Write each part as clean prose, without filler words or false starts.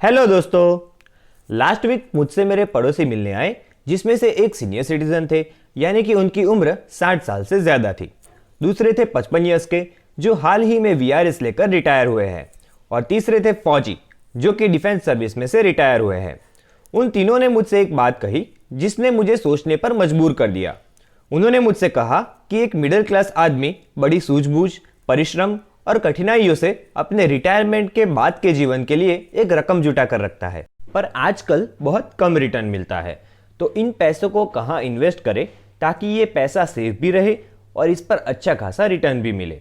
Hello दोस्तों। Last week मुझसे मेरे पड़ोसी मिलने आए, जिसमें से एक सीनियर सिटीजन थे, यानी कि उनकी उम्र 60 साल से ज़्यादा थी। दूसरे थे 55 ईयर्स के, जो हाल ही में वीआरएस लेकर रिटायर हुए हैं। और तीसरे थे फौजी, जो कि डिफेंस सर्विस में से रिटायर हुए हैं। उन तीनों ने मुझसे एक बात कही जिसने मुझे सोचने पर मजबूर कर दिया। उन्होंने मुझसे कहा कि एक मिडिल क्लास आदमी बड़ी सूझबूझ, परिश्रम और कठिनाइयों से अपने रिटायरमेंट के बाद के जीवन के लिए एक रकम जुटा कर रखता है, पर आजकल बहुत कम रिटर्न मिलता है। तो इन पैसों को कहाँ इन्वेस्ट करें ताकि ये पैसा सेफ भी रहे और इस पर अच्छा खासा रिटर्न भी मिले।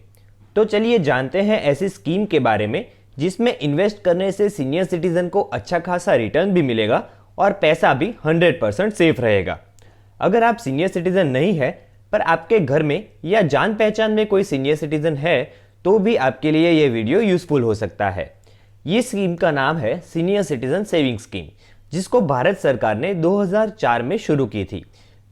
तो चलिए जानते हैं ऐसी स्कीम के बारे में जिसमें इन्वेस्ट करने से सीनियर सिटीजन को अच्छा खासा रिटर्न भी मिलेगा और पैसा भी 100% सेफ रहेगा। अगर आप सीनियर सिटीजन नहीं है पर आपके घर में या जान पहचान में कोई सीनियर सिटीजन है तो भी आपके लिए यह वीडियो यूजफुल हो सकता है। ये स्कीम का नाम है सीनियर सिटीजन सेविंग स्कीम, जिसको भारत सरकार ने 2004 में शुरू की थी।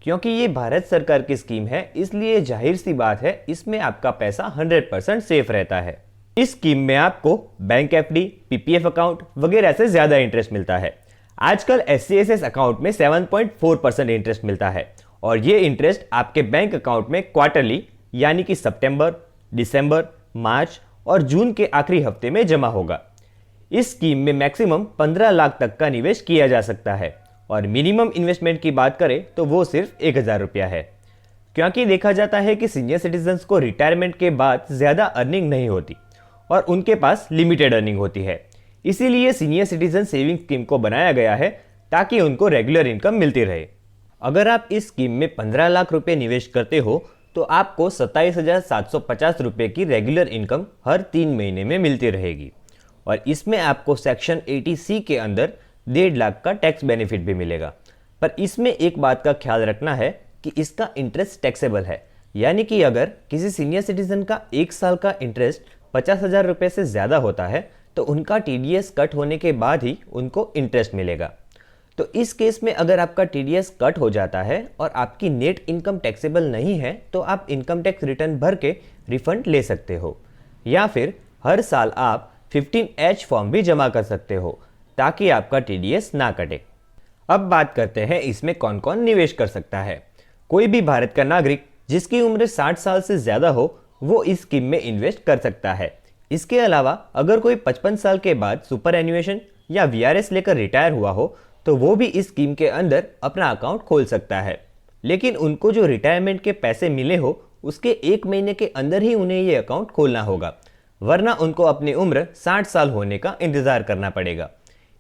क्योंकि ये भारत सरकार की स्कीम है, इसलिए जाहिर सी बात है इसमें आपका पैसा 100% सेफ रहता है। इस स्कीम में आपको बैंक एफडी, पीपीएफ अकाउंट वगैरह से ज्यादा इंटरेस्ट मिलता है। आजकल एससीएसएस अकाउंट में 7.4% इंटरेस्ट मिलता है और ये इंटरेस्ट आपके बैंक अकाउंट में क्वार्टरली यानी कि सितंबर, दिसंबर, मार्च और जून के आखिरी हफ्ते में जमा होगा। इस स्कीम में मैक्सिमम 15 लाख तक का निवेश किया जा सकता है और मिनिमम इन्वेस्टमेंट की बात करें तो वो सिर्फ 1000 रुपया है। क्योंकि देखा जाता है कि सीनियर सिटीजन्स को रिटायरमेंट के बाद ज़्यादा अर्निंग नहीं होती और उनके पास लिमिटेड अर्निंग होती है, इसीलिए सीनियर सिटीजन सेविंग स्कीम को बनाया गया है ताकि उनको रेगुलर इनकम मिलती रहे। अगर आप इस स्कीम में 15 लाख रुपये निवेश करते हो तो आपको 27,750 रुपये की रेगुलर इनकम हर 3 महीने में मिलती रहेगी और इसमें आपको सेक्शन 80C के अंदर 1.5 लाख का टैक्स बेनिफिट भी मिलेगा। पर इसमें एक बात का ख्याल रखना है कि इसका इंटरेस्ट टैक्सेबल है, यानी कि अगर किसी सीनियर सिटीजन का 1 साल का इंटरेस्ट 50,000 रुपये से ज़्यादा होता है तो उनका टीडीएस कट होने के बाद ही उनको इंटरेस्ट मिलेगा। तो इस केस में अगर आपका टीडीएस कट हो जाता है और आपकी नेट इनकम टैक्सेबल नहीं है तो आप इनकम टैक्स रिटर्न भर के रिफंड ले सकते हो, या फिर हर साल आप 15H फॉर्म भी जमा कर सकते हो ताकि आपका टीडीएस ना कटे। अब बात करते हैं इसमें कौन कौन निवेश कर सकता है। कोई भी भारत का नागरिक जिसकी उम्र 60 साल से ज़्यादा हो वो इस स्कीम में इन्वेस्ट कर सकता है। इसके अलावा अगर कोई 55 साल के बाद सुपर एन्युएशन या वीआरएस लेकर रिटायर हुआ हो तो वो भी इस स्कीम के अंदर अपना अकाउंट खोल सकता है, लेकिन उनको जो रिटायरमेंट के पैसे मिले हो उसके 1 महीने के अंदर ही उन्हें ये अकाउंट खोलना होगा, वरना उनको अपनी उम्र 60 साल होने का इंतज़ार करना पड़ेगा।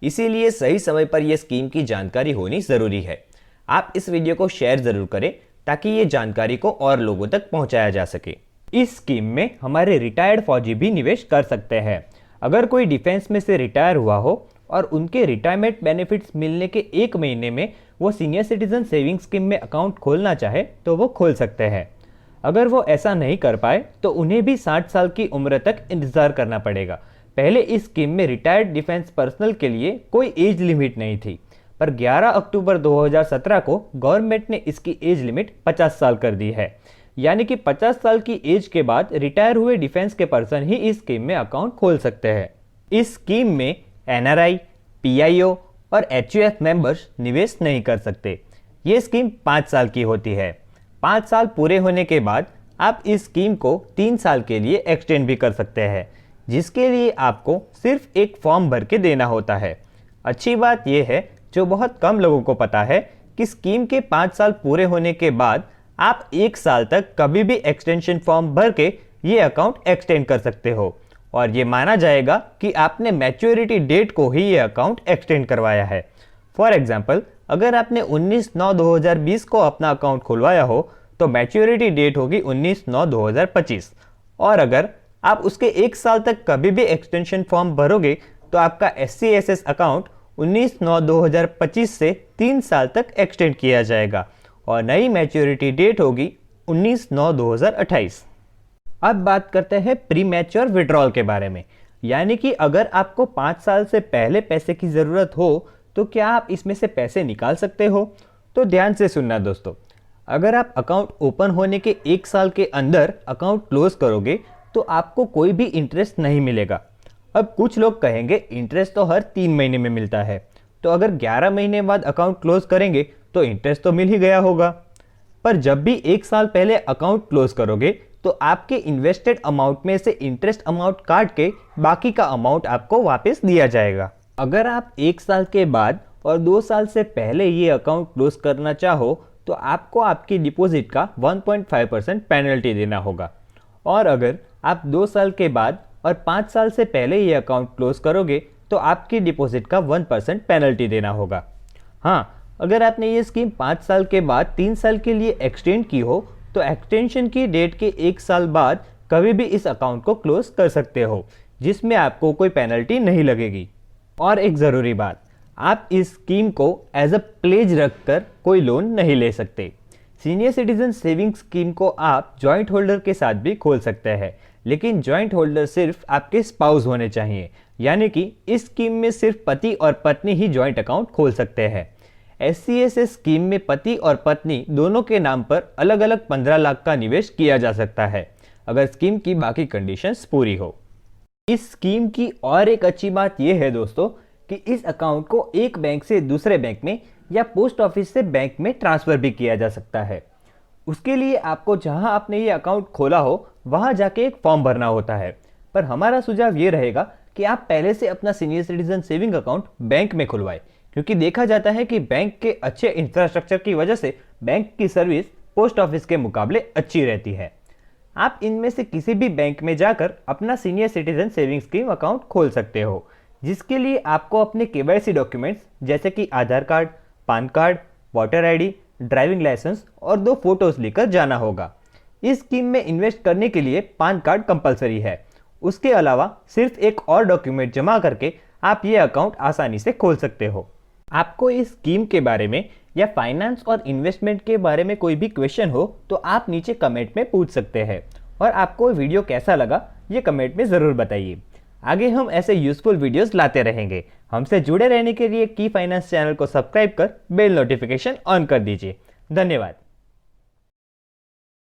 इसीलिए सही समय पर यह स्कीम की जानकारी होनी ज़रूरी है। आप इस वीडियो को शेयर ज़रूर करें ताकि ये जानकारी को और लोगों तक पहुँचाया जा सके। इस स्कीम में हमारे रिटायर्ड फौजी भी निवेश कर सकते हैं। अगर कोई डिफेंस में से रिटायर हुआ हो और उनके रिटायरमेंट बेनिफिट्स मिलने के 1 महीने में वो सीनियर सिटीजन सेविंग स्कीम में अकाउंट खोलना चाहे तो वो खोल सकते हैं। अगर वो ऐसा नहीं कर पाए तो उन्हें भी 60 साल की उम्र तक इंतज़ार करना पड़ेगा। पहले इस स्कीम में रिटायर्ड डिफेंस पर्सनल के लिए कोई एज लिमिट नहीं थी, पर 11 अक्टूबर 2017 को गवर्नमेंट ने इसकी एज लिमिट 50 साल कर दी है, यानी कि 50 साल की एज के बाद रिटायर हुए डिफेंस के पर्सन ही इस स्कीम में अकाउंट खोल सकते हैं। इस स्कीम में एनआरआई, पीआईओ और एचयूएफ मेंबर्स निवेश नहीं कर सकते। ये स्कीम 5 साल की होती है। 5 साल पूरे होने के बाद आप इस स्कीम को 3 साल के लिए एक्सटेंड भी कर सकते हैं, जिसके लिए आपको सिर्फ एक फॉर्म भर के देना होता है। अच्छी बात यह है, जो बहुत कम लोगों को पता है, कि स्कीम के 5 साल पूरे होने के बाद आप 1 साल तक कभी भी एक्सटेंशन फॉर्म भर के ये अकाउंट एक्सटेंड कर सकते हो और ये माना जाएगा कि आपने मैच्योरिटी डेट को ही ये अकाउंट एक्सटेंड करवाया है। फॉर एग्जांपल, अगर आपने 19/9/2020 को अपना अकाउंट खुलवाया हो तो मैच्योरिटी डेट होगी 19/9/2025 और अगर आप उसके 1 साल तक कभी भी एक्सटेंशन फॉर्म भरोगे तो आपका एससीएसएस अकाउंट 19/9/2025 से 3 साल तक एक्सटेंड किया जाएगा और नई मैच्योरिटी डेट होगी 19/9/2028। अब बात करते हैं प्री मैच्योर विड्रॉल के बारे में, यानी कि अगर आपको 5 साल से पहले पैसे की ज़रूरत हो तो क्या आप इसमें से पैसे निकाल सकते हो। तो ध्यान से सुनना दोस्तों, अगर आप अकाउंट ओपन होने के 1 साल के अंदर अकाउंट क्लोज करोगे तो आपको कोई भी इंटरेस्ट नहीं मिलेगा। अब कुछ लोग कहेंगे इंटरेस्ट तो हर 3 महीने में मिलता है, तो अगर 11 महीने बाद अकाउंट क्लोज करेंगे तो इंटरेस्ट तो मिल ही गया होगा। पर जब भी 1 साल पहले अकाउंट क्लोज करोगे तो आपके इन्वेस्टेड अमाउंट में से इंटरेस्ट अमाउंट काट के बाकी का अमाउंट आपको वापस दिया जाएगा। अगर आप 1 साल के बाद और 2 साल से पहले ये अकाउंट क्लोज करना चाहो तो आपको आपकी डिपॉजिट का 1.5% पेनल्टी देना होगा, और अगर आप 2 साल के बाद और 5 साल से पहले ये अकाउंट क्लोज करोगे तो आपकी डिपॉजिट का 1% पेनल्टी देना होगा। हाँ, अगर आपने ये स्कीम 5 साल के बाद 3 साल के लिए एक्सटेंड की हो तो एक्सटेंशन की डेट के 1 साल बाद कभी भी इस अकाउंट को क्लोज कर सकते हो, जिसमें आपको कोई पेनल्टी नहीं लगेगी। और एक ज़रूरी बात, आप इस स्कीम को एज अ प्लेज रखकर कोई लोन नहीं ले सकते। सीनियर सिटीजन सेविंग स्कीम को आप जॉइंट होल्डर के साथ भी खोल सकते हैं, लेकिन जॉइंट होल्डर सिर्फ आपके स्पाउस होने चाहिए, यानी कि इस स्कीम में सिर्फ पति और पत्नी ही जॉइंट अकाउंट खोल सकते हैं। SCSS स्कीम में पति और पत्नी दोनों के नाम पर अलग अलग 15 लाख का निवेश किया जा सकता है, अगर स्कीम की बाकी कंडीशंस पूरी हो। इस स्कीम की और एक अच्छी बात यह है दोस्तों कि इस अकाउंट को एक बैंक से दूसरे बैंक में या पोस्ट ऑफिस से बैंक में ट्रांसफ़र भी किया जा सकता है। उसके लिए आपको जहां आपने ये अकाउंट खोला हो वहां जाके एक फॉर्म भरना होता है, पर हमारा सुझाव ये रहेगा कि आप पहले से अपना senior citizen saving account bank में खुलवाएं, क्योंकि देखा जाता है कि बैंक के अच्छे इंफ्रास्ट्रक्चर की वजह से बैंक की सर्विस पोस्ट ऑफिस के मुकाबले अच्छी रहती है। आप इनमें से किसी भी बैंक में जाकर अपना senior citizen saving scheme account खोल सकते हो, जिसके लिए आपको अपने KYC डॉक्यूमेंट्स जैसे कि Aadhaar card, PAN card, voter ID, driving licence और 2 फोटोज लेकर जाना होगा। इस स्कीम में इन्वेस्ट करने के लिए पान कार्ड कंपलसरी है। उसके अलावा सिर्फ एक और डॉक्यूमेंट जमा करके आप ये अकाउंट आसानी से खोल सकते हो। आपको इस स्कीम के बारे में या फाइनेंस और इन्वेस्टमेंट के बारे में कोई भी क्वेश्चन हो तो आप नीचे कमेंट में पूछ सकते हैं, और आपको वीडियो कैसा लगा ये कमेंट में ज़रूर बताइए। आगे हम ऐसे यूजफुल वीडियोस लाते रहेंगे। हमसे जुड़े रहने के लिए की फाइनेंस चैनल को सब्सक्राइब कर बेल नोटिफिकेशन ऑन कर दीजिए। धन्यवाद।